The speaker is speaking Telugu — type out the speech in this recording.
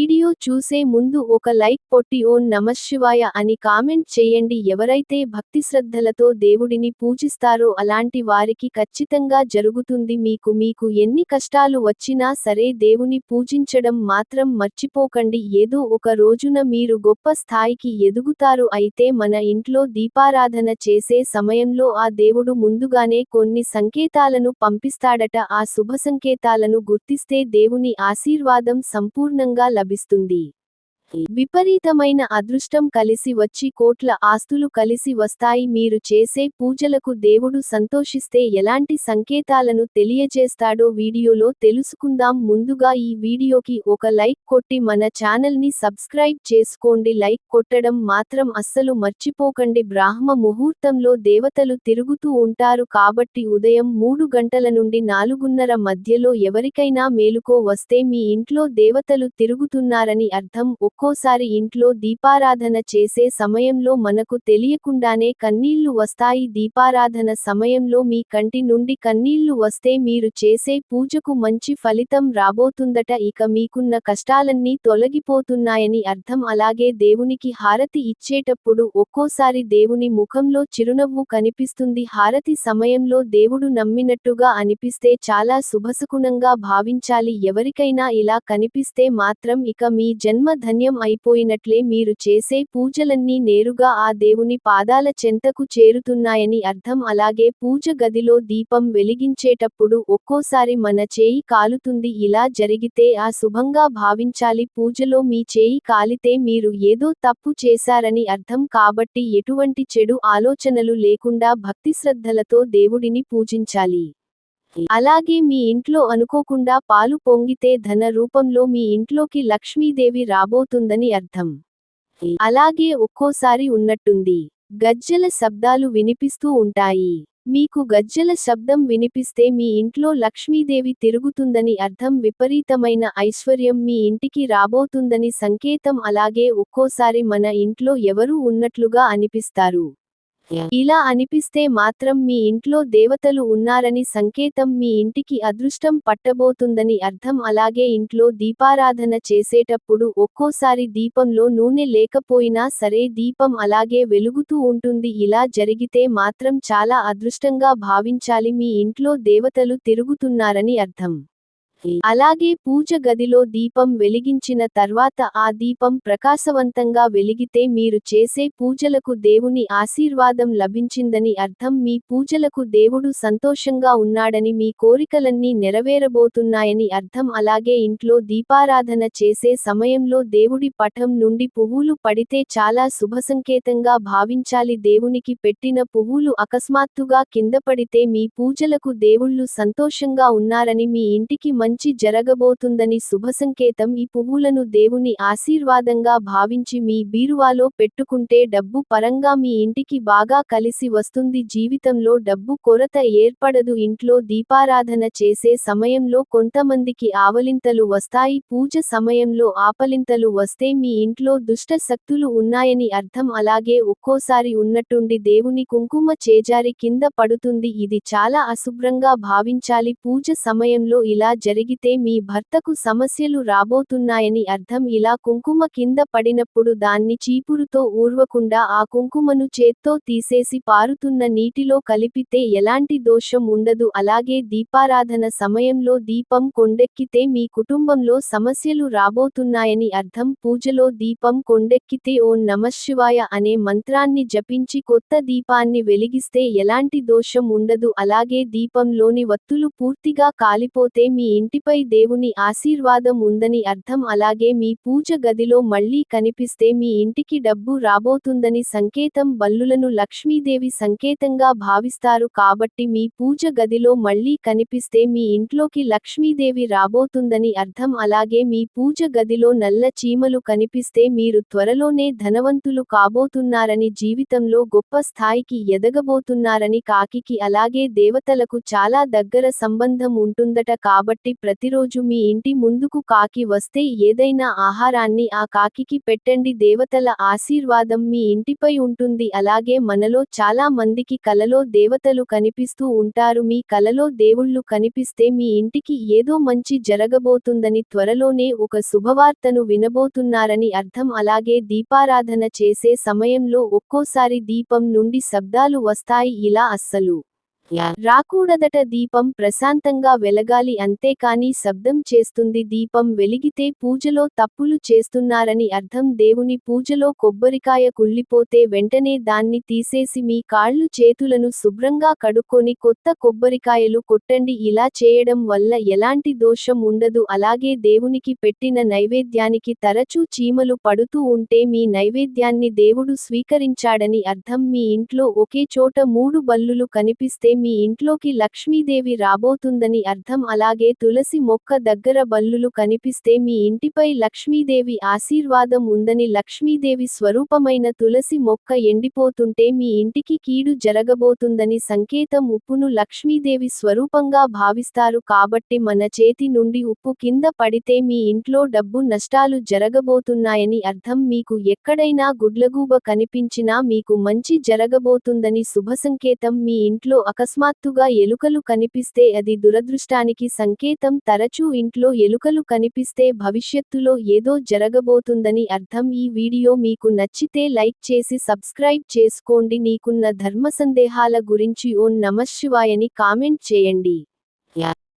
వీడియో చూసే ముందు ఒక లైక్ కొట్టి ఓం నమఃశివాయ అని కామెంట్ చేయండి. ఎవరైతే భక్తిశ్రద్ధలతో దేవుడిని పూజిస్తారో అలాంటి వారికి ఖచ్చితంగా జరుగుతుంది. మీకు ఎన్ని కష్టాలు వచ్చినా సరే దేవుని పూజించడం మాత్రం మర్చిపోకండి. ఏదో ఒక రోజున మీరు గొప్ప స్థాయికి ఎదుగుతారు. అయితే మన ఇంట్లో దీపారాధన చేసే సమయంలో ఆ దేవుడు ముందుగానే కొన్ని సంకేతాలను పంపిస్తాడట. ఆ శుభ సంకేతాలను గుర్తిస్తే దేవుని ఆశీర్వాదం సంపూర్ణంగా లభిస్తుంది. విపరీతమైన అదృష్టం కలిసి వచ్చి కోట్ల ఆస్తులు కలిసి వస్తాయి. మీరు చేసే పూజలకు దేవుడు సంతోషిస్తే ఎలాంటి సంకేతాలను తెలియజేస్తాడో వీడియోలో తెలుసుకుందాం. ముందుగా ఈ వీడియోకి ఒక లైక్ కొట్టి మన ఛానల్ని సబ్స్క్రైబ్ చేసుకోండి. లైక్ కొట్టడం మాత్రం అస్సలు మర్చిపోకండి. బ్రాహ్మ ముహూర్తంలో దేవతలు తిరుగుతూ ఉంటారు కాబట్టి ఉదయం 3 గంటల నుండి 4:30 మధ్యలో ఎవరికైనా మేలుకో వస్తే మీ ఇంట్లో దేవతలు తిరుగుతున్నారని అర్థం. ఒక్కోసారి ఇంట్లో దీపారాధన చేసే సమయంలో మనకు తెలియకుండానే కన్నీళ్లు వస్తాయి. దీపారాధన సమయంలో మీ కంటి నుండి కన్నీళ్లు వస్తే మీరు చేసే పూజకు మంచి ఫలితం రాబోతుందట. ఇక మీకున్న కష్టాలన్నీ తొలగిపోతున్నాయని అర్థం. అలాగే దేవునికి హారతి ఇచ్చేటప్పుడు ఒక్కోసారి దేవుని ముఖంలో చిరునవ్వు కనిపిస్తుంది. హారతి సమయంలో దేవుడు నమ్మినట్టుగా అనిపిస్తే చాలా శుభశకునంగా భావించాలి. ఎవరికైనా ఇలా కనిపిస్తే మాత్రం ఇక మీ జన్మ ధన్యం అయిపోయినట్లే. మీరు చేసే పూజలన్నీ నేరుగా ఆ దేవుని పాదాల చెంతకు చేరుతున్నాయని అర్థం. అలాగే పూజ గదిలో దీపం వెలిగించేటప్పుడు ఒక్కోసారి మన చేయి కాలుతుంది. ఇలా జరిగితే ఆ శుభంగా భావించాలి. పూజలో మీ చేయి కాలితే మీరు ఏదో తప్పు చేశారని అర్థం. కాబట్టి ఎటువంటి చెడు ఆలోచనలు లేకుండా భక్తిశ్రద్ధలతో దేవుడిని పూజించాలి. అలాగే మీ ఇంట్లో అనుకోకుండా పాలు పొంగితే ధన రూపంలో మీ ఇంట్లోకి లక్ష్మీదేవి రాబోతుందని అర్థం. అలాగే ఒక్కోసారి ఉన్నట్టుండి గజ్జెల శబ్దాలు వినిపిస్తూ ఉంటాయి. మీకు గజ్జెల శబ్దం వినిపిస్తే మీ ఇంట్లో లక్ష్మీదేవి తిరుగుతుందని అర్థం. విపరీతమైన ఐశ్వర్యం మీ ఇంటికి రాబోతుందని సంకేతం. అలాగే ఒక్కోసారి మన ఇంట్లో ఎవరూ ఉన్నట్లుగా అనిపిస్తారు. ఇలా అనిపిస్తే మాత్రం మీ ఇంట్లో దేవతలు ఉన్నారని సంకేతం. మీ ఇంటికి అదృష్టం పట్టబోతుందని అర్థం. అలాగే ఇంట్లో దీపారాధన చేసేటప్పుడు ఒక్కోసారి దీపంలో నూనె లేకపోయినా సరే దీపం అలాగే వెలుగుతూ ఉంటుంది. ఇలా జరిగితే మాత్రం చాలా అదృష్టంగా భావించాలి. మీ ఇంట్లో దేవతలు తిరుగుతున్నారని అర్థం. అలాగే పూజ గదిలో దీపం వెలిగించిన తర్వాత ఆ దీపం ప్రకాశవంతంగా వెలిగితే మీరు చేసే పూజలకు దేవుని ఆశీర్వాదం లభించిందని అర్థం. మీ పూజలకు దేవుడు సంతోషంగా ఉన్నాడని, మీ కోరికలన్నీ నెరవేరబోతున్నాయని అర్థం. అలాగే ఇంట్లో దీపారాధన చేసే సమయంలో దేవుడి పటం నుండి పువ్వులు పడితే చాలా శుభసంకేతంగా భావించాలి. దేవునికి పెట్టిన పువ్వులు అకస్మాత్తుగా కింద పడితే మీ పూజలకు దేవుళ్ళు సంతోషంగా ఉన్నారని, మీ ఇంటికి మంచి జరగబోతుందని శుభసంకేతం. ఈ పువ్వులను దేవుని ఆశీర్వాదంగా భావించి మీ బీరువాలో పెట్టుకుంటే డబ్బు పరంగా మీ ఇంటికి బాగా కలిసి వస్తుంది. జీవితంలో డబ్బు కొరత ఏర్పడదు. ఇంట్లో దీపారాధన చేసే సమయంలో కొంతమందికి ఆవలింతలు వస్తాయి. పూజ సమయంలో ఆపలింతలు వస్తే మీ ఇంట్లో దుష్ట శక్తులు ఉన్నాయని అర్థం. అలాగే ఒక్కోసారి ఉన్నట్టుండి దేవుని కుంకుమ చేజారి కింద పడుతుంది. ఇది చాలా అశుభ్రంగా భావించాలి. పూజ సమయంలో ఇలా జరిగితే మీ భర్తకు సమస్యలు రాబోతున్నాయని అర్థం. ఇలా కుంకుమ కింద పడినప్పుడు దాన్ని చీపురుతో ఊర్వకుండా ఆ కుంకుమను చేత్తో తీసేసి పారుతున్న నీటిలో కలిపితే ఎలాంటి దోషం ఉండదు. అలాగే దీపారాధన సమయంలో దీపం కొండెక్కితే మీ కుటుంబంలో సమస్యలు రాబోతున్నాయని అర్థం. పూజలో దీపం కొండెక్కితే ఓం నమఃశివాయ అనే మంత్రాన్ని జపించి కొత్త దీపాన్ని వెలిగిస్తే ఎలాంటి దోషం ఉండదు. అలాగే దీపంలోని వత్తులు పూర్తిగా కాలిపోతే మీ ఇంటిపై దేవుని ఆశీర్వాదం ఉందని అర్థం. అలాగే మీ పూజ గదిలో మళ్ళీ కనిపిస్తే మీ ఇంటికి డబ్బు రాబోతుందని సంకేతం. బల్లులను లక్ష్మీదేవి సంకేతంగా భావిస్తారు కాబట్టి మీ పూజ గదిలో మళ్ళీ కనిపిస్తే మీ ఇంట్లోకి లక్ష్మీదేవి రాబోతుందని అర్థం. అలాగే మీ పూజ గదిలో నల్ల చీమలు కనిపిస్తే మీరు త్వరలోనే ధనవంతులు కాబోతున్నారని, జీవితంలో గొప్ప స్థాయికి ఎదగబోతున్నారని కాకికి అలాగే దేవతలకు చాలా దగ్గర సంబంధం ఉంటుందట. కాబట్టి ప్రతిరోజు మీ ఇంటి ముందుకు కాకి వస్తే ఏదైనా ఆహారాన్ని ఆ కాకికి పెట్టండి. దేవతల ఆశీర్వాదం మీ ఇంటిపై ఉంటుంది. అలాగే మనలో చాలా మందికి కలలో దేవతలు కనిపిస్తూ ఉంటారు. మీ కలలో దేవుళ్ళు కనిపిస్తే మీ ఇంటికి ఏదో మంచి జరగబోతుందని, త్వరలోనే ఒక శుభవార్తను వినబోతున్నారని అర్థం. అలాగే దీపారాధన చేసే సమయంలో ఒక్కోసారి దీపం నుండి శబ్దాలు వస్తాయి. ఇలా అస్సలు రాకూడదట. దీపం ప్రశాంతంగా వెలగాలి, అంతేకాని శబ్దం చేస్తుంది. దీపం వెలిగితే పూజలో తప్పులు చేస్తున్నారని అర్థం. దేవుని పూజలో కొబ్బరికాయ కుళ్ళిపోతే వెంటనే దాన్ని తీసేసి మీ కాళ్ళు చేతులను శుభ్రంగా కడుక్కొని కొత్త కొబ్బరికాయలు కొట్టండి. ఇలా చేయడం వల్ల ఎలాంటి దోషం ఉండదు. అలాగే దేవునికి పెట్టిన నైవేద్యానికి తరచూ చీమలు పడుతూ ఉంటే మీ నైవేద్యాన్ని దేవుడు స్వీకరించాడని అర్థం. మీ ఇంట్లో ఒకే చోట 3 బల్లులు కనిపిస్తే మీ ఇంట్లోకి లక్ష్మీదేవి రాబోతుందని అర్థం. అలాగే తులసి మొక్క దగ్గర బల్లులు కనిపిస్తే మీ ఇంటిపై లక్ష్మీదేవి ఆశీర్వాదం ఉందని, లక్ష్మీదేవి స్వరూపమైన తులసి మొక్క ఎండిపోతుంటే మీ ఇంటికి కీడు జరగబోతుందని సంకేతం. ఉప్పును లక్ష్మీదేవి స్వరూపంగా భావిస్తారు కాబట్టి మన చేతి నుండి ఉప్పు కింద పడితే మీ ఇంట్లో డబ్బు నష్టాలు జరగబోతున్నాయని అర్థం. మీకు ఎక్కడైనా గుడ్లగూబ కనిపించినా మీకు మంచి జరగబోతుందని శుభసంకేతం. మీ ఇంట్లో అకస్మాత్తుగా ఎలుకలు కనిపిస్తే అది దురదృష్టానికి సంకేతం. తరచూ ఇంట్లో ఎలుకలు కనిపిస్తే భవిష్యత్తులో ఏదో జరగబోతుందని అర్థం. ఈ వీడియో మీకు నచ్చితే లైక్ చేసి సబ్స్క్రైబ్ చేసుకోండి. నీకున్న ధర్మ సందేహాల గురించి ఓం నమఃశివాయని కామెంట్ చేయండి.